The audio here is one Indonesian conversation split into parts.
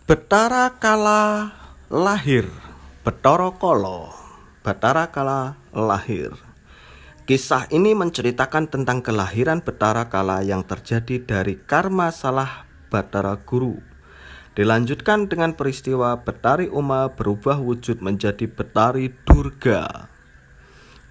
Betara kala lahir, Betara Kala. Betara kala lahir. Kisah ini menceritakan tentang kelahiran Betara Kala yang terjadi dari karma salah Batara Guru. Dilanjutkan dengan peristiwa Betari Uma berubah wujud menjadi Betari Durga.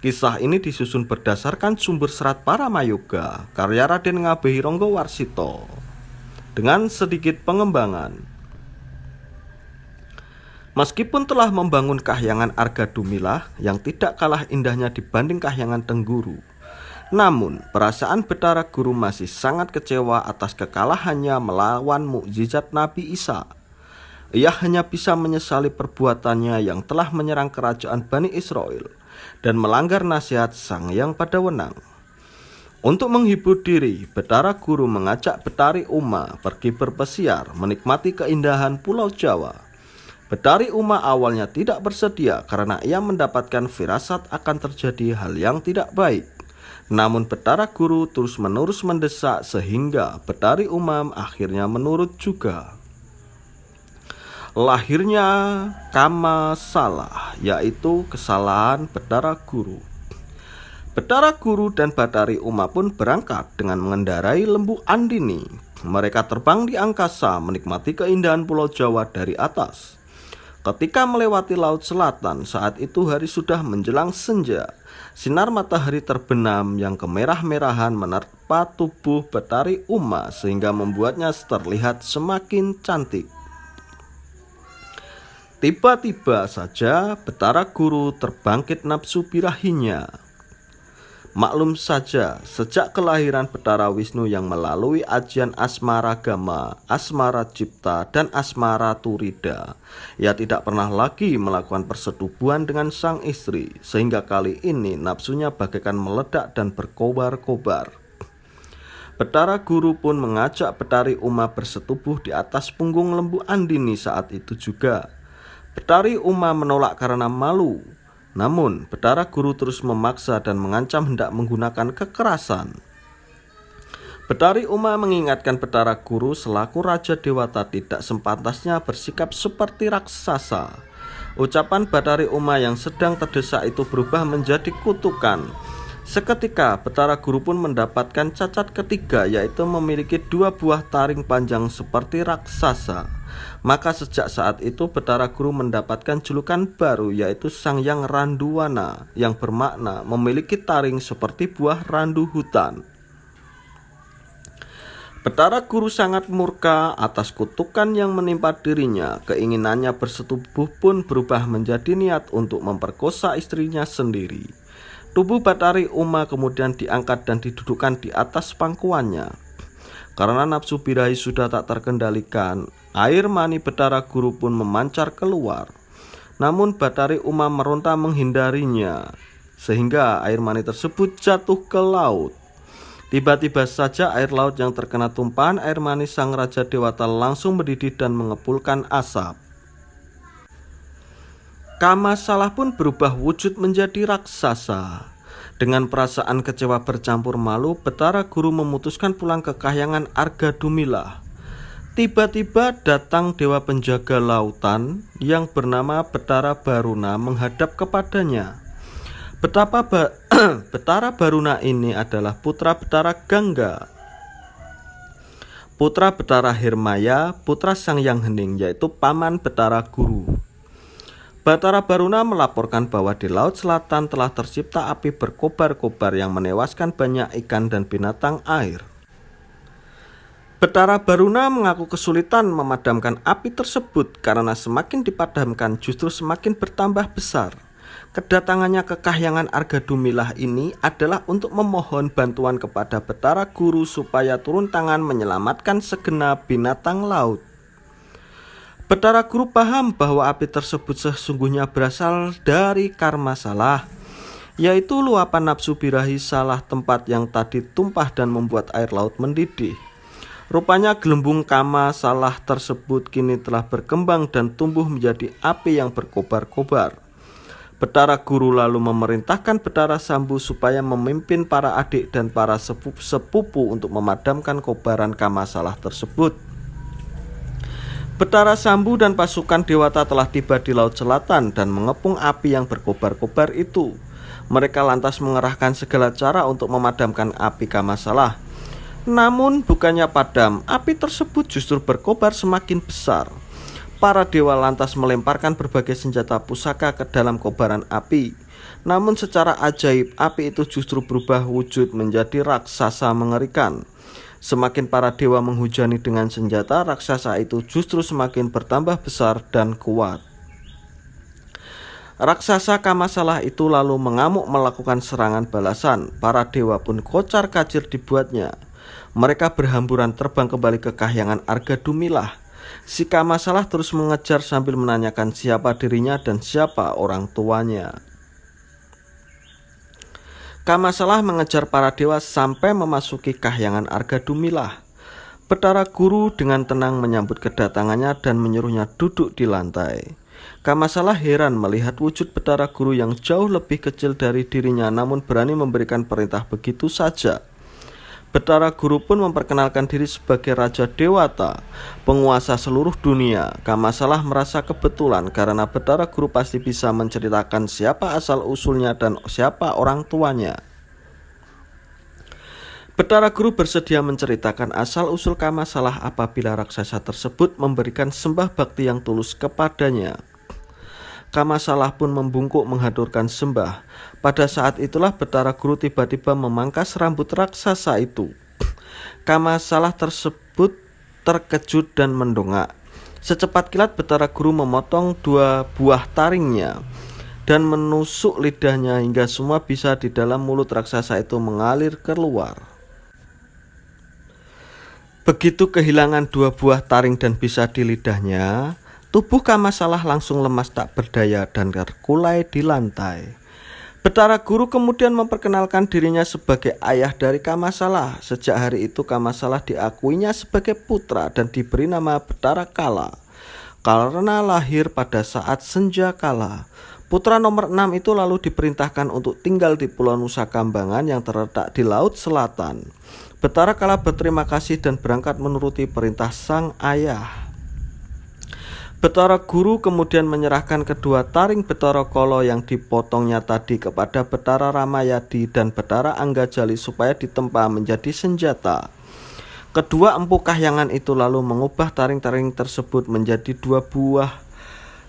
Kisah ini disusun berdasarkan sumber serat Paramayoga karya Raden Ngabehi Ronggo Warsito dengan sedikit pengembangan. Meskipun telah membangun kahyangan Arga Dumilah yang tidak kalah indahnya dibanding kahyangan Tengguru, namun perasaan Betara Guru masih sangat kecewa atas kekalahannya melawan mukjizat Nabi Isa. Ia hanya bisa menyesali perbuatannya yang telah menyerang kerajaan Bani Israel dan melanggar nasihat Sang Hyang Padawenang. Untuk menghibur diri, Betara Guru mengajak Betari Uma pergi berpesiar menikmati keindahan Pulau Jawa. Betari Uma awalnya tidak bersedia karena ia mendapatkan firasat akan terjadi hal yang tidak baik. Namun Betara Guru terus-menerus mendesak sehingga Betari Uma akhirnya menurut juga. Lahirnya Kama Salah, yaitu kesalahan Betara Guru. Betara Guru dan Betari Uma pun berangkat dengan mengendarai lembu Andini. Mereka terbang di angkasa menikmati keindahan Pulau Jawa dari atas. Ketika melewati Laut Selatan, saat itu hari sudah menjelang senja. Sinar matahari terbenam yang kemerah-merahan menerpa tubuh Betari Uma sehingga membuatnya terlihat semakin cantik. Tiba-tiba saja Betara Guru terbangkit nafsu birahinya. Maklum saja, sejak kelahiran Betara Wisnu yang melalui ajian Asmara Gama, Asmara Cipta, dan Asmara Turida, ia tidak pernah lagi melakukan persetubuhan dengan sang istri, sehingga kali ini nafsunya bagaikan meledak dan berkobar-kobar. Betara Guru pun mengajak Betari Uma bersetubuh di atas punggung lembu Andini saat itu juga. Betari Uma menolak karena malu. Namun, Betara Guru terus memaksa dan mengancam hendak menggunakan kekerasan. Betari Uma mengingatkan Betara Guru selaku Raja Dewata tidak sepantasnya bersikap seperti raksasa. Ucapan Betari Uma yang sedang terdesak itu berubah menjadi kutukan. Seketika Betara Guru pun mendapatkan cacat ketiga, yaitu memiliki 2 buah taring panjang seperti raksasa. Maka sejak saat itu Betara Guru mendapatkan julukan baru, yaitu Sang Hyang Randuwana, yang bermakna memiliki taring seperti buah randu hutan. Betara Guru sangat murka atas kutukan yang menimpa dirinya. Keinginannya bersetubuh pun berubah menjadi niat untuk memperkosa istrinya sendiri. Tubuh Betari Uma kemudian diangkat dan didudukkan di atas pangkuannya. Karena nafsu birahi sudah tak terkendalikan, air mani Betara Guru pun memancar keluar. Namun Betari Uma meronta menghindarinya, sehingga air mani tersebut jatuh ke laut. Tiba-tiba saja air laut yang terkena tumpahan air mani sang Raja Dewata langsung mendidih dan mengepulkan asap. Kama Salah pun berubah wujud menjadi raksasa. Dengan perasaan kecewa bercampur malu, Betara Guru memutuskan pulang ke kahyangan Arga Dumilah. Tiba-tiba datang dewa penjaga lautan yang bernama Betara Baruna menghadap kepadanya. Betara Baruna ini adalah putra Betara Gangga, putra Betara Hirmaya, putra Sang Hyang Hening, yaitu paman Betara Guru. Betara Baruna melaporkan bahwa di Laut Selatan telah tercipta api berkobar-kobar yang menewaskan banyak ikan dan binatang air. Betara Baruna mengaku kesulitan memadamkan api tersebut karena semakin dipadamkan justru semakin bertambah besar. Kedatangannya ke kahyangan Arga Dumilah ini adalah untuk memohon bantuan kepada Betara Guru supaya turun tangan menyelamatkan segenap binatang laut. Betara Guru paham bahwa api tersebut sesungguhnya berasal dari karma salah, yaitu luapan nafsu birahi salah tempat yang tadi tumpah dan membuat air laut mendidih. Rupanya gelembung kama salah tersebut kini telah berkembang dan tumbuh menjadi api yang berkobar-kobar. Betara Guru lalu memerintahkan Betara Sambu supaya memimpin para adik dan para sepupu untuk memadamkan kobaran kama salah tersebut. Betara Sambu dan pasukan Dewata telah tiba di Laut Selatan dan mengepung api yang berkobar-kobar itu. Mereka lantas mengerahkan segala cara untuk memadamkan api Kamasalah. Namun bukannya padam, api tersebut justru berkobar semakin besar. Para dewa lantas melemparkan berbagai senjata pusaka ke dalam kobaran api. Namun secara ajaib, api itu justru berubah wujud menjadi raksasa mengerikan. Semakin para dewa menghujani dengan senjata, raksasa itu justru semakin bertambah besar dan kuat. Raksasa Kamasalah itu lalu mengamuk melakukan serangan balasan. Para dewa pun kocar-kacir dibuatnya. Mereka berhamburan terbang kembali ke kahyangan Argadumilah. Si Kamasalah terus mengejar sambil menanyakan siapa dirinya dan siapa orang tuanya. Kamasalah mengejar para dewa sampai memasuki kahyangan Argadumilah. Betara Guru dengan tenang menyambut kedatangannya dan menyuruhnya duduk di lantai. Kamasalah heran melihat wujud Betara Guru yang jauh lebih kecil dari dirinya namun berani memberikan perintah begitu saja. Betara Guru pun memperkenalkan diri sebagai Raja Dewata, penguasa seluruh dunia. Kamasalah merasa kebetulan karena Betara Guru pasti bisa menceritakan siapa asal usulnya dan siapa orang tuanya. Betara Guru bersedia menceritakan asal usul Kamasalah apabila raksasa tersebut memberikan sembah bakti yang tulus kepadanya. Kamasalah pun membungkuk menghadurkan sembah. Pada saat itulah Betara Guru tiba-tiba memangkas rambut raksasa itu. Kamasalah tersebut terkejut dan mendongak. Secepat kilat Betara Guru memotong 2 buah taringnya dan menusuk lidahnya hingga semua bisa di dalam mulut raksasa itu mengalir keluar. Begitu kehilangan 2 buah taring dan bisa di lidahnya, tubuh Kamasalah langsung lemas tak berdaya dan terkulai di lantai. Betara Guru kemudian memperkenalkan dirinya sebagai ayah dari Kamasalah. Sejak hari itu Kamasalah diakuinya sebagai putra dan diberi nama Betara Kala karena lahir pada saat senja kala. Putra nomor 6 itu lalu diperintahkan untuk tinggal di Pulau Nusa Kambangan yang terletak di Laut Selatan. Betara Kala berterima kasih dan berangkat menuruti perintah sang ayah. Betara Guru kemudian menyerahkan kedua taring Betara Kala yang dipotongnya tadi kepada Betara Ramayadi dan Betara Anggajali supaya ditempa menjadi senjata. Kedua empu kahyangan itu lalu mengubah taring-taring tersebut menjadi 2 buah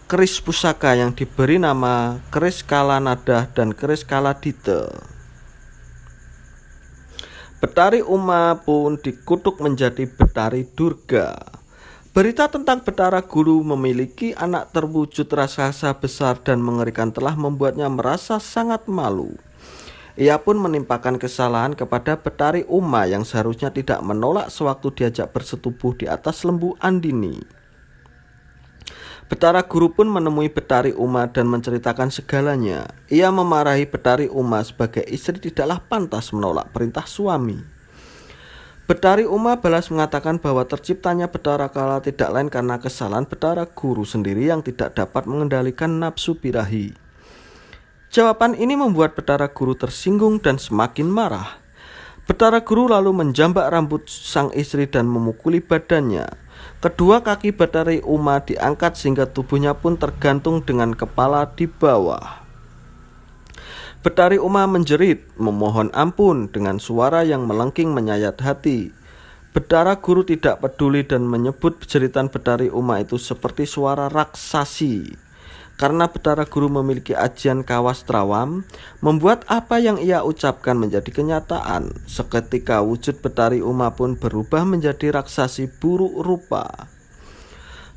keris pusaka yang diberi nama keris Kalanada dan keris Kaladita. Betari Uma pun dikutuk menjadi Betari Durga. Berita tentang Betara Guru memiliki anak terwujud raksasa besar dan mengerikan telah membuatnya merasa sangat malu. Ia pun menimpakan kesalahan kepada Betari Uma yang seharusnya tidak menolak sewaktu diajak bersetubuh di atas lembu Andini. Betara Guru pun menemui Betari Uma dan menceritakan segalanya. Ia memarahi Betari Uma sebagai istri tidaklah pantas menolak perintah suami. Betari Uma balas mengatakan bahwa terciptanya Betara Kala tidak lain karena kesalahan Betara Guru sendiri yang tidak dapat mengendalikan nafsu birahi. Jawaban ini membuat Betara Guru tersinggung dan semakin marah. Betara Guru lalu menjambak rambut sang istri dan memukuli badannya. Kedua kaki Betari Uma diangkat sehingga tubuhnya pun tergantung dengan kepala di bawah. Betari Uma menjerit, memohon ampun dengan suara yang melengking menyayat hati. Betara Guru tidak peduli dan menyebut jeritan Betari Uma itu seperti suara raksasi. Karena Betara Guru memiliki ajian Kawastrawam, membuat apa yang ia ucapkan menjadi kenyataan. Seketika wujud Betari Uma pun berubah menjadi raksasi buruk rupa.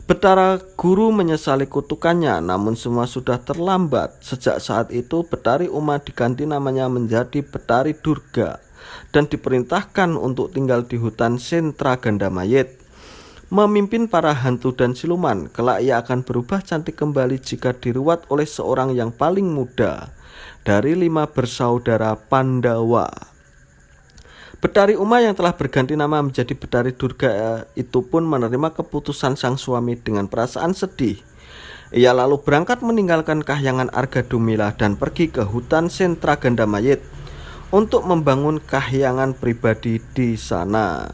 Betara Guru menyesali kutukannya, namun semua sudah terlambat. Sejak saat itu Betari Uma diganti namanya menjadi Betari Durga dan diperintahkan untuk tinggal di hutan sentra Gandamayit, memimpin para hantu dan siluman. Kelak ia akan berubah cantik kembali jika diruat oleh seorang yang paling muda dari 5 bersaudara Pandawa. Betari Uma yang telah berganti nama menjadi Betari Durga itu pun menerima keputusan sang suami dengan perasaan sedih. Ia lalu berangkat meninggalkan kahyangan Argadumilah dan pergi ke hutan sentra Gandamayit untuk membangun kahyangan pribadi di sana.